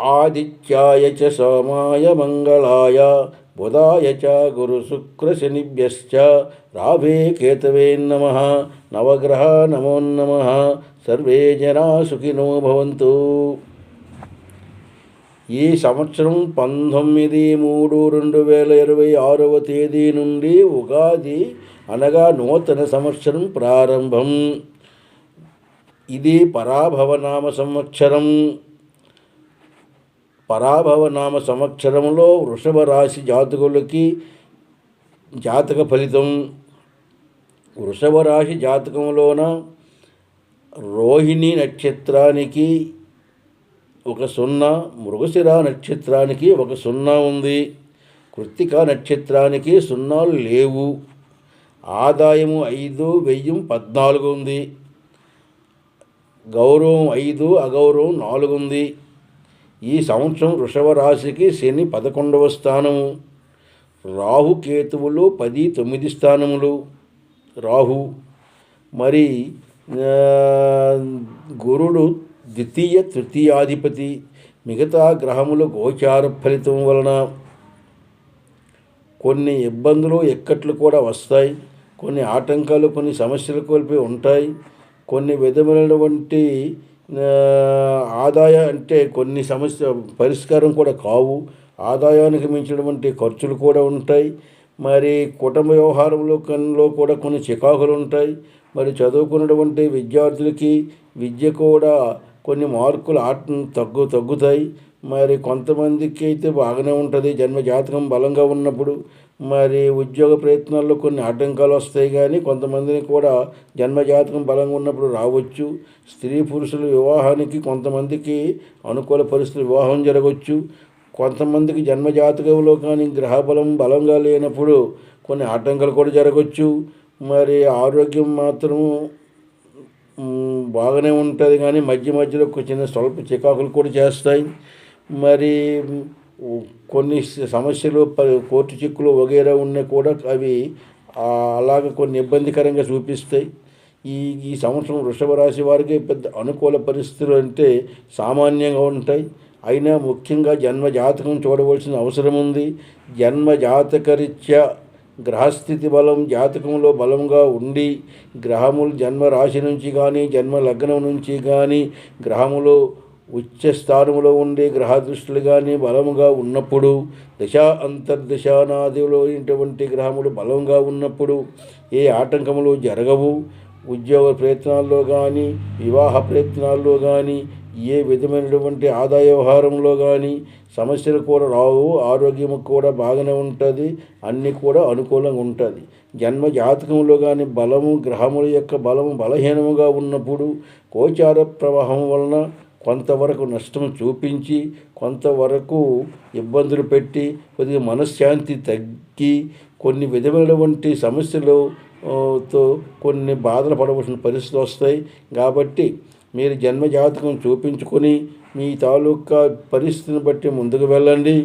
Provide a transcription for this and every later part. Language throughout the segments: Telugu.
ఆదిత్యాయ చ సోమాయ మంగళాయ బుధాయ చ గురుశుక్రశనిభ్యశ్చ రాహవే కేతవే నమః. నవగ్రహ నమో నమః. సర్వే జనా సుఖినో భవంతు. ఈ సంవత్సరం 19/3/2026 తేదీ నుండి ఉగాది అనగా నూతన సంవత్సరం ప్రారంభం. ఇది పరాభవనామ సంవత్సరం. పరాభవనామ సంవత్సరంలో వృషభ రాశి జాతకులకి జాతక ఫలితం. వృషభ రాశి జాతకంలోన రోహిణి నక్షత్రానికి 1 మృగశిర నక్షత్రానికి 1 ఉంది. కృత్తిక నక్షత్రానికి 0 లేవు. ఆదాయము 5, వ్యయం 14 ఉంది. గౌరవం 5, అగౌరవం 4 ఉంది. ఈ సంవత్సరం వృషభ రాశికి శని 11వ స్థానము, రాహు కేతువులు 10, 9 స్థానములు. రాహు మరి గురుడు ద్వితీయ తృతీయాధిపతి. మిగతా గ్రహములు గోచార ఫలితం వలన కొన్ని ఇబ్బందులు ఇక్కట్లు కూడా వస్తాయి. కొన్ని ఆటంకాలు, కొన్ని సమస్యలు కోల్పి ఉంటాయి. కొన్ని విధమైనటువంటి ఆదాయ అంటే కొన్ని సమస్య పరిష్కారం కూడా కావు. ఆదాయానికి మించినటువంటి ఖర్చులు కూడా ఉంటాయి. మరి కుటుంబ వ్యవహారంలో కూడా కొన్ని చికాకులు ఉంటాయి. మరి చదువుకున్నటువంటి విద్యార్థులకి విద్య కూడా కొన్ని మార్కులు తగ్గుతాయి. మరి కొంతమందికి అయితే బాగానే ఉంటుంది జన్మజాతకం బలంగా ఉన్నప్పుడు. మరి ఉద్యోగ ప్రయత్నాల్లో కొన్ని ఆటంకాలు వస్తాయి, కానీ కొంతమందిని కూడా జన్మజాతకం బలంగా ఉన్నప్పుడు రావచ్చు. స్త్రీ పురుషుల వివాహానికి కొంతమందికి అనుకూల పరిస్థితులు వివాహం జరగవచ్చు. కొంతమందికి జన్మజాతకంలో కానీ గ్రహబలం బలంగా లేనప్పుడు కొన్ని ఆటంకాలు కూడా జరగవచ్చు. మరి ఆరోగ్యం మాత్రం బాగానే ఉంటుంది, కానీ మధ్యలో చిన్న స్వల్ప చికాకులు కూడా చేస్తాయి. మరి కొన్ని సమస్యలు, కోర్టు చిక్కులు వగైరా ఉన్నా కూడా అవి అలాగ కొన్ని ఇబ్బందికరంగా చూపిస్తాయి. ఈ సంవత్సరం వృషభ రాశి వారికి పెద్ద అనుకూల పరిస్థితులు అంటే సామాన్యంగా ఉంటాయి. అయినా ముఖ్యంగా జన్మజాతకం చూడవలసిన అవసరం ఉంది. జన్మజాతకరీత్యా గ్రహస్థితి బలం జాతకంలో బలంగా ఉండి, గ్రహములు జన్మ రాశి నుంచి కానీ జన్మ లగ్నం నుంచి కానీ గ్రహములు ఉచ్చ స్థానంలో ఉండే గ్రహ దృష్టిలు కానీ బలముగా ఉన్నప్పుడు, దశా అంతర్దశానాదిలో ఇటువంటి గ్రహములు బలంగా ఉన్నప్పుడు ఏ ఆటంకములు జరగవు. ఉద్యోగ ప్రయత్నాల్లో కానీ, వివాహ ప్రయత్నాల్లో కానీ, ఏ విధమైనటువంటి ఆదాయ వ్యవహారంలో కానీ సమస్యలు కూడా రావు. ఆరోగ్యం కూడా బాగానే ఉంటుంది. అన్నీ కూడా అనుకూలంగా ఉంటుంది. జన్మ జాతకంలో కానీ బలము, గ్రహముల యొక్క బలము బలహీనముగా ఉన్నప్పుడు గోచార ప్రవాహం వలన కొంతవరకు నష్టం చూపించి, కొంతవరకు ఇబ్బందులు పెట్టి, కొద్దిగా మనశ్శాంతి తగ్గి, కొన్ని విధమైనటువంటి సమస్యలతో కొన్ని బాధలు పడవలసిన పరిస్థితులు వస్తాయి. కాబట్టి మీరు జన్మజాతకం చూపించుకొని మీ తాలూకా పరిస్థితిని బట్టి ముందుకు వెళ్ళండి.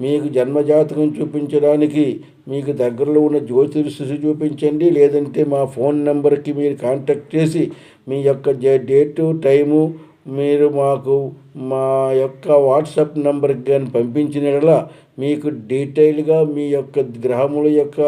మీకు జన్మజాతకం చూపించడానికి మీకు దగ్గరలో ఉన్న జ్యోతిష్యుని చూపించండి. లేదంటే మా ఫోన్ నెంబర్కి మీరు కాంటాక్ట్ చేసి మీ యొక్క డేటు టైము మీరు మాకు మా యొక్క వాట్సాప్ నెంబర్కి కానీ పంపించిన మీకు డీటెయిల్గా మీ యొక్క గ్రహముల యొక్క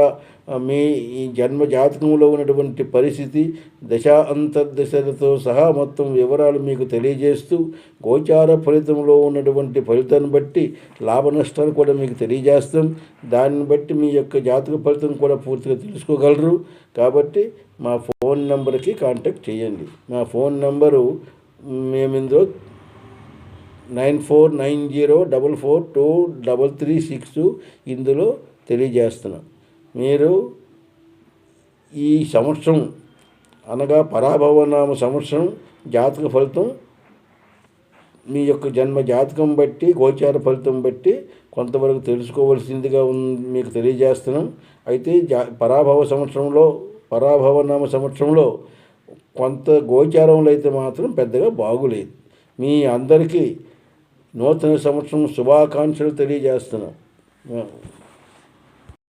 మీ ఈ జన్మ జాతకంలో ఉన్నటువంటి పరిస్థితి, దశా అంతర్దశలతో సహా మొత్తం వివరాలు మీకు తెలియజేస్తూ, గోచార ఫలితంలో ఉన్నటువంటి ఫలితాన్ని బట్టి లాభ నష్టాలు కూడా మీకు తెలియజేస్తాం. దాన్ని బట్టి మీ యొక్క జాతక ఫలితం కూడా పూర్తిగా తెలుసుకోగలరు. కాబట్టి మా ఫోన్ నెంబర్కి కాంటాక్ట్ చేయండి. మా ఫోన్ నెంబరు మేము ఇందులో 9490442336 ఇందులో తెలియజేస్తున్నాం. మీరు ఈ సంవత్సరం అనగా పరాభవనామ సంవత్సరం జాతక ఫలితం మీ యొక్క జన్మ జాతకం బట్టి, గోచార ఫలితం బట్టి కొంతవరకు తెలుసుకోవలసిందిగా మీకు తెలియజేస్తున్నాం. అయితే పరాభవనామ సంవత్సరంలో కొంత గోచారంలో అయితే మాత్రం పెద్దగా బాగులేదు. మీ అందరికీ నూతన సంవత్సరం శుభాకాంక్షలు తెలియజేస్తున్నాం.